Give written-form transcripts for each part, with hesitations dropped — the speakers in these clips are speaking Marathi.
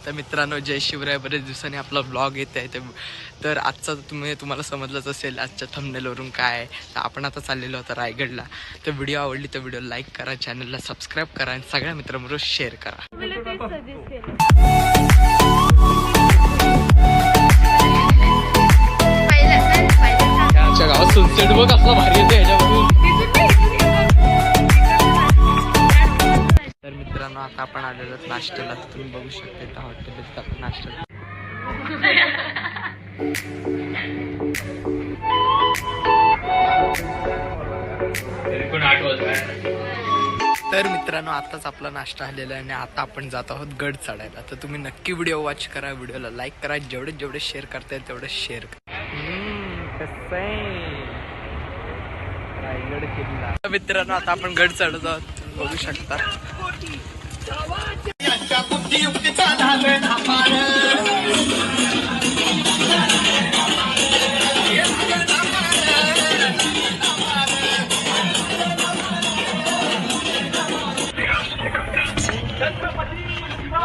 तर मित्रांनो जय शिवराय. बरेच दिवसांनी आपला ब्लॉग येत आहे. तर आजचा तुम्हाला समजलंच असेल आजच्या थंबनेलवरून काय आहे. तर आपण आता चाललेलो होतो रायगडला. तर व्हिडिओ आवडली तर व्हिडिओ लाईक करा, चॅनलला सबस्क्राईब करा आणि सगळ्या मित्रांबरोबर शेअर करा. गावात सनसेट बघ असला भारी येते ह्याच्यावरून. तर मित्रांनो आता आपण आलेलो नाश्त्याला. तर तुम्ही बघू शकता इथं हॉटेल आपण नाश्त्याला. तर मित्रांनो आताच आपला नाश्ता आलेला आहे आणि आता आपण जात आहोत गड चढायला. तर तुम्ही नक्की व्हिडिओ वॉच करा, व्हिडिओला लाईक करा, जेवढे शेअर करता येईल तेवढं शेअर करा. कसं आहे रायगड किल्ला. मित्रांनो आता आपण गड चढत आहोत, बघू शकता.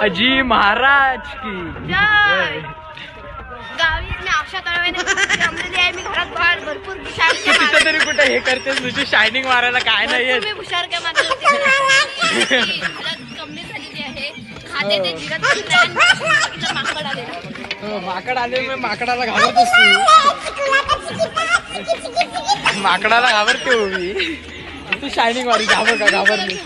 अजी महाराज की गावी मी आशा तळवाने मी घरात बाहेर भरपूर तिथं तरी कुठे हे करते तुझी शायनिंग मारायला काय नाही. मी हुशार काय मारते कमी झालेली आहे. खाते ते जिरत माकड आले. माकड आले मी माकडाला घाबरतोस तू. माकडाला घाबरते हो मी. तू शायनिंग मारी घाबर का घाबरली.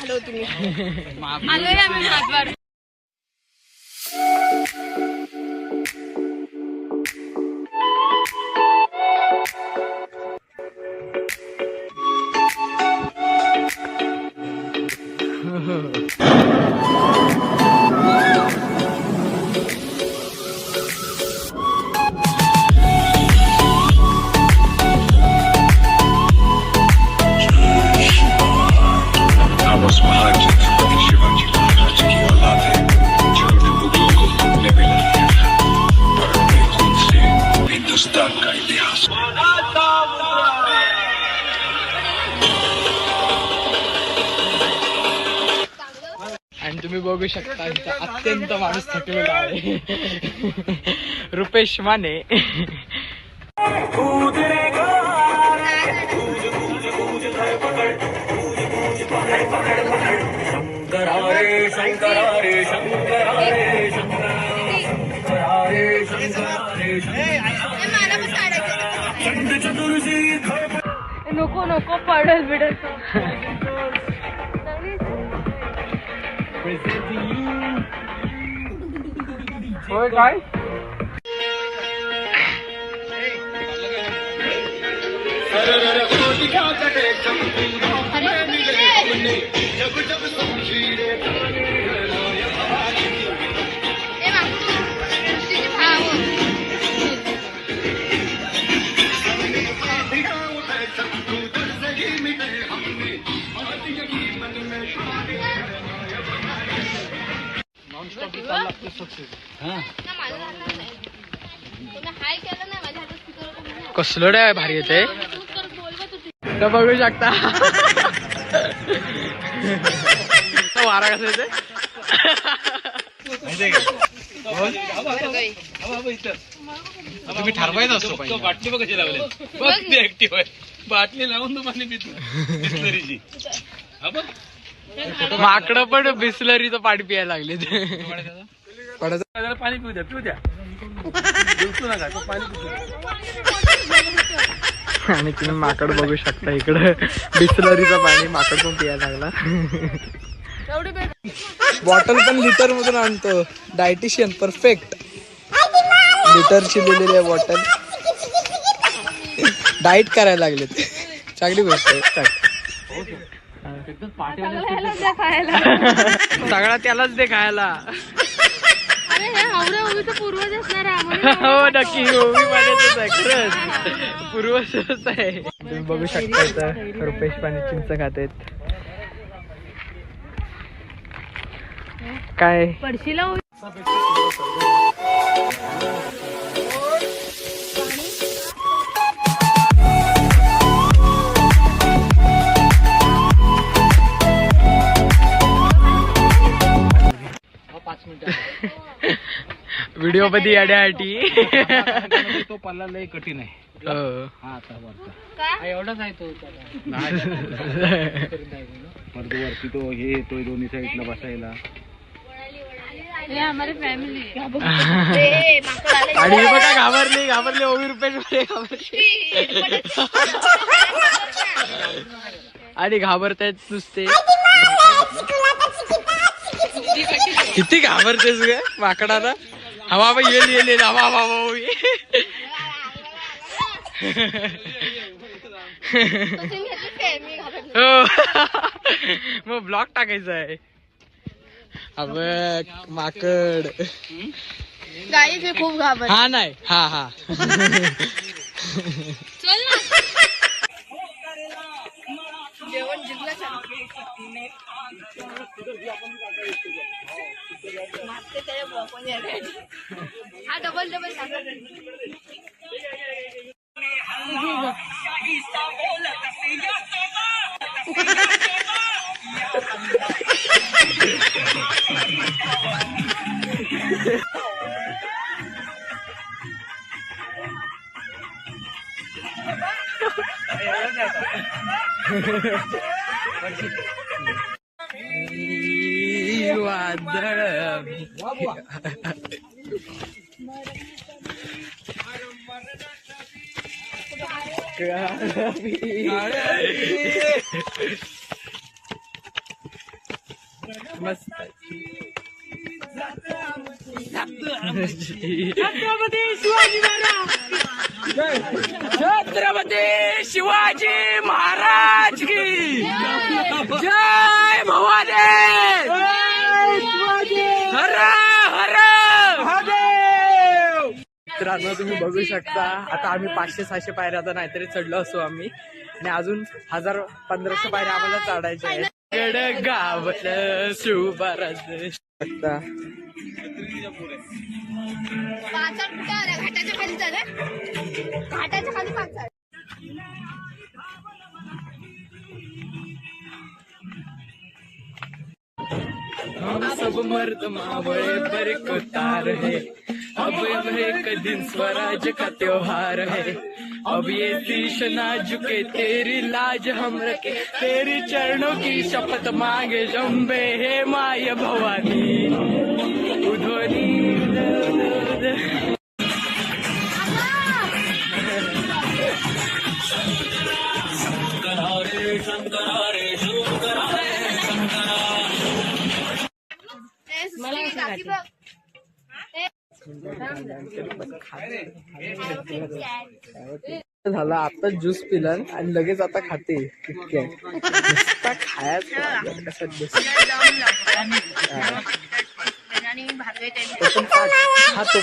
आणि तुम्ही बघू शकता इथं अत्यंत माणूस थकलेला आहे. रुपेश माने. नको नको पडल बिडल. होय काय कसलं आहे भारी येते. तर बघू शकता वारा कसं येते. तुम्ही ठरवायचं असतो बाटली बघ कशी लावली. बघ ऍक्टिव्ह आहे. बाटली लावून तुम्हाला बिस्लरीची. माकडं पण बिस्लरीचं पाणी प्यायला लागले. पाणी पिऊ द्या नका पाणी पिऊ. आणि तुम्ही माकड बघू शकता इकडं बिस्लरीचं पाणी माकड पण प्यायला लागला. बॉटल पण लिटर मधून आणतो. डायटिशियन परफेक्ट लिटरची लिहिलेली आहे बॉटल. डाएट करायला लागले ते चांगली गोष्ट आहे. सगळा त्यालाच दे खायला. पूर्वज असणार. हो नक्की ओवी पाण्याचंच आहे खरंच. पूर्वजच आहे. तुम्ही बघू शकता इथं रुपेश पाणी चिंच खातेत. काय पडशीला व्हिडिओ मध्ये अड्याटी तो पल्ला लय कठीण आहे. हा आता वरचा एवढाच आहे तो वरती तो हे येतोय दोन्ही साईडला बसायला. हमारी फॅमिली आणि हे बघा घाबरले 20 रुपये घाबरले आणि घाबरतायत नुसते. किती घाबरतेस ग माकडाला. हवा बाबा येईल हवा हो मग ब्लॉग टाकायचा आहे. अब माकड गाईच खूप घाबर. हा नाही हा चल ना जेवण जिंकलं हा डबल वादळ मस्त. छत्रपती शिवाजी महाराज की जय भवानी. हर हर महादेव. मित्रांनो तुम्ही बघू शकता आता आम्ही 500-600 पायऱ्या आता नाहीतरी चढलो असो आम्ही आणि अजून 1000-1500 पायऱ्या आम्हाला चढायच्या आहेत. गावलं शिवबाराज शकता. घाटाच्या खाली चाल घाटाच्या खाली पाच. हम सब मर्द मावळे पर कतार है. अब एक दिन स्वराज का त्योहार है. अब ये शीश ना झुके तेरी लाज हम रखे. तेरी चरणों की शपथ मांगे जम्बे हे माय भवानी. उध्वनी झाला. आता ज्यूस पिला आणि लगेच आता खाते. नुसता खायचं कसं हा तो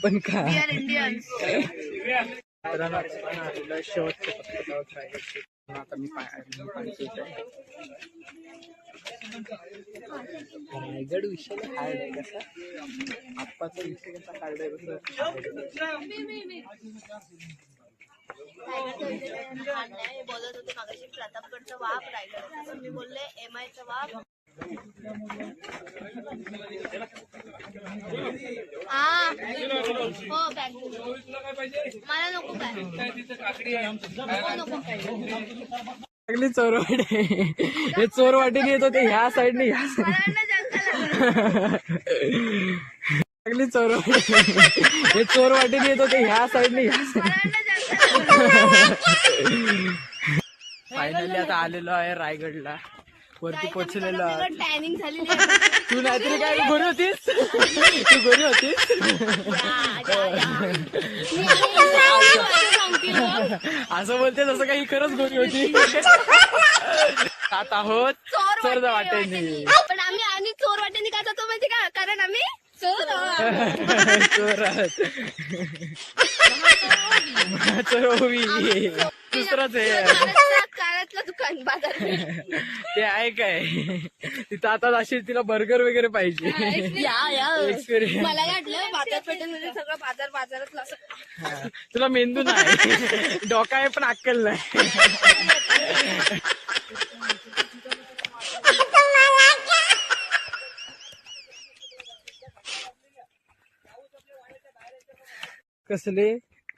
पण खा. शेवटच्या आता मी रायगड विषय हार्ड आहे कसा. आप्पाचा विषय कसा हार्ड आहे बोलत होते मागाशी प्रतापगडचा वाप रायगड. मी बोलले MI चा वाप. हो बॅग मला नको लागली चोरवाटे. हे चोरवाटेने येत होते ह्या साईडने ह्या लागली चोरवाटे. हे चोरवाटेने येत होते ह्या साईडने ह्या फायनली आता आलेलो आहे रायगडला. वरती पोहोचलेलो आहे. टॅनिंग झालेली. तू नाहीतरी काय गोरी होतीस. तू गोरी होतीस. असं बोलते जसं काही खरंच गोरी होती. आता आहोत चोर वाटेने. पण आम्ही आणि चोर वाटेने का जातो माहिती का. कारण आम्ही चोर चोरवी दुसरंच आहे. काळातलं दुकान बाजार. ते आहे काय तिथं आता असेल तिला बर्गर वगैरे पाहिजे. एक्सपिरियन्स. मला वाटलं बाजारपेठेमध्ये सगळं बाजारातलं असं. तुला मेंदू नाही डोका आहे पण अक्कल नाही. कसले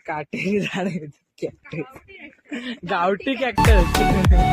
काटेरी झाड कॅक्टस, गावठी कॅक्टस.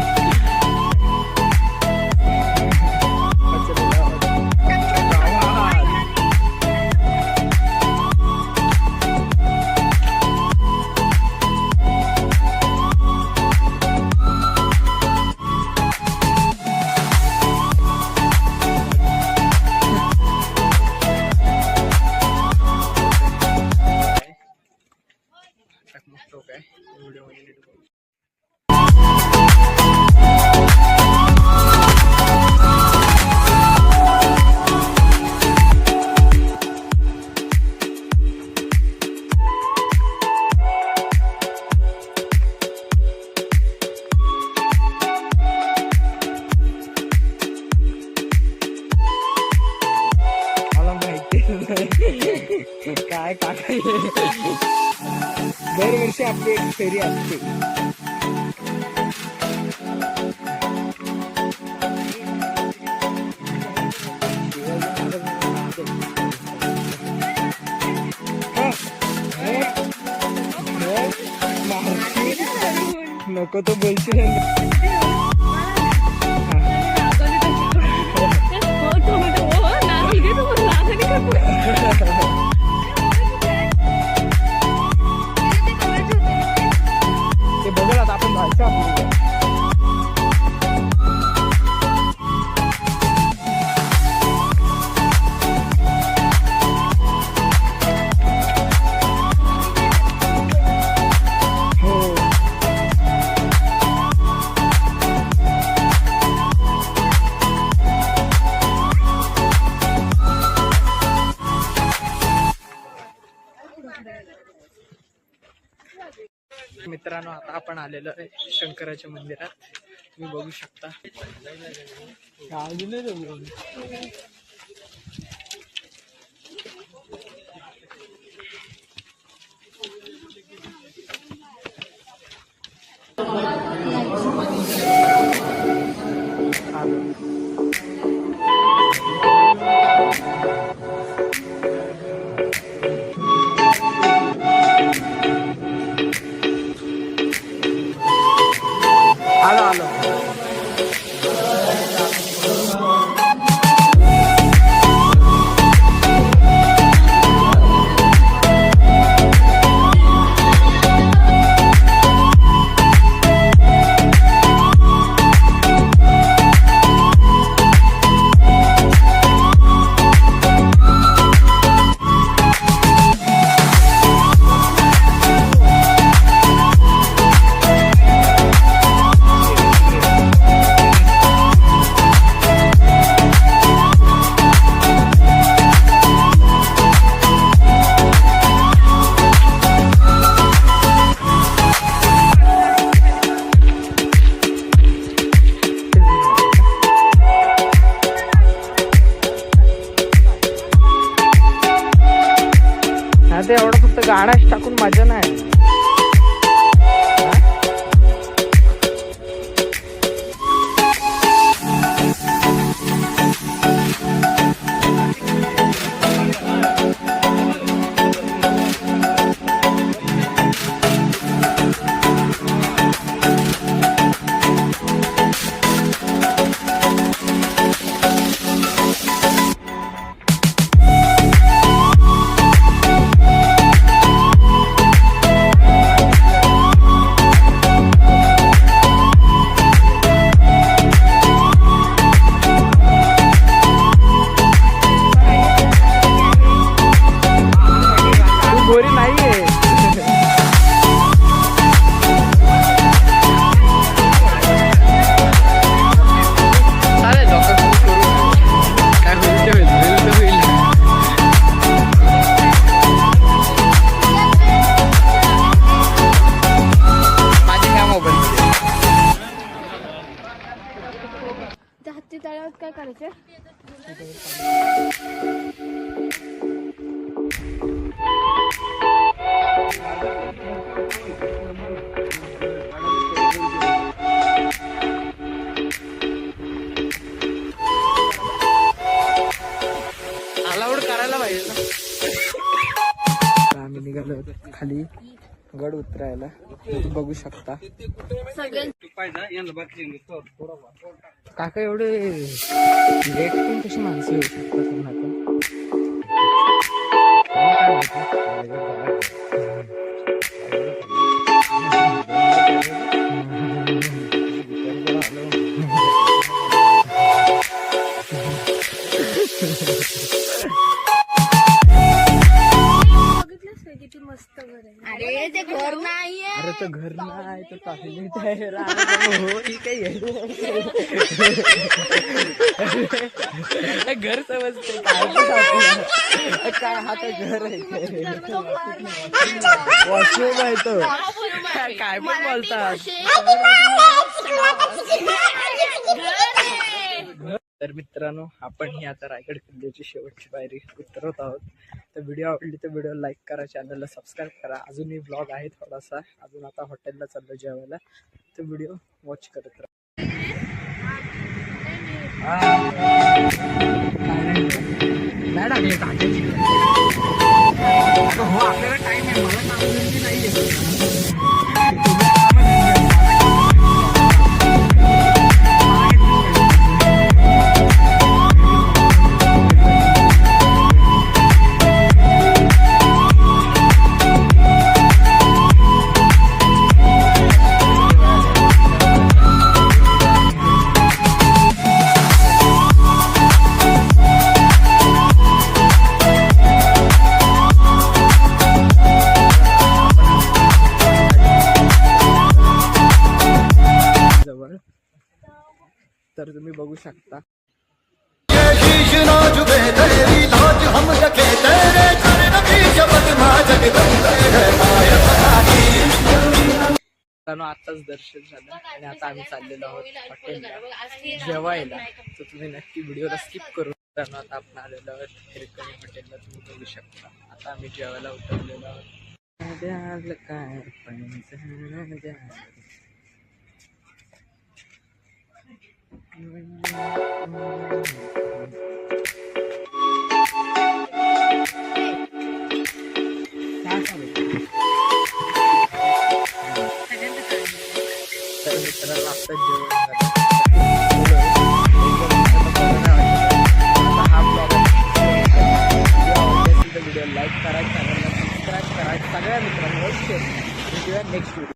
काय काका दरवर्षी आपली एक फेरी असते. नको तो बोलशील. ते बघूया आता आपण जायचं आपल्याला. मित्रांनो आता आपण आलेलो आहे शंकराच्या मंदिरात. तुम्ही बघू शकता. आलो ते एवढं फक्त गाण्याच टाकून मजा नाही. गोरी नाहीये. चालेल काय होईल ते होईल. माझी ह्या मोबाईल हत्ती तळ्यात काय करायचं. अलाउड करायला पाहिजे ना. निघालो खाली गड उतरायला. तुम्ही बघू शकता काका एवढे लेट पण कशी माणसं येऊ शकतात किती मस्त घर आहे. अरे ते घर नाहीये. अरे तो घर नाही तो टॉयलेट आहे हो काय घर समजते काय हा तर घर आहे वॉशरूम आहे तो काय पण बोलतात. तर मित्रांनो आपण ही आता रायगड किल्ल्याची शेवटची पायरी उतरत आहोत. तर व्हिडिओ आवडली तर व्हिडिओ लाईक करा, चॅनलला सबस्क्राईब करा. अजूनही ब्लॉग आहे थोडासा, अजून आता हॉटेलला चाललो जेवायला. तर व्हिडिओ वॉच करत राहा. नाही टाकले टाकायची हो आपल्याला टाईम आहे. मला टाकून नाही जवळ. तर तुम्ही बघू शकता आताच दर्शन झालं आणि आता आम्ही चाललेलो आहोत हॉटेलला जेवायला. तर तुम्ही नक्की व्हिडिओला स्किप करू. कारण आता आपण आलेलो आहोत हिरकणी हॉटेलला, तुम्ही बघू शकता. आता आम्ही जेवायला उतरलेलो आहोत. काय तर मित्रांनो आता जेवण व्हिडिओ लाईक करा, चॅनलला सबस्क्राईब करा, सगळ्या मित्रांवर शेअर. Next video.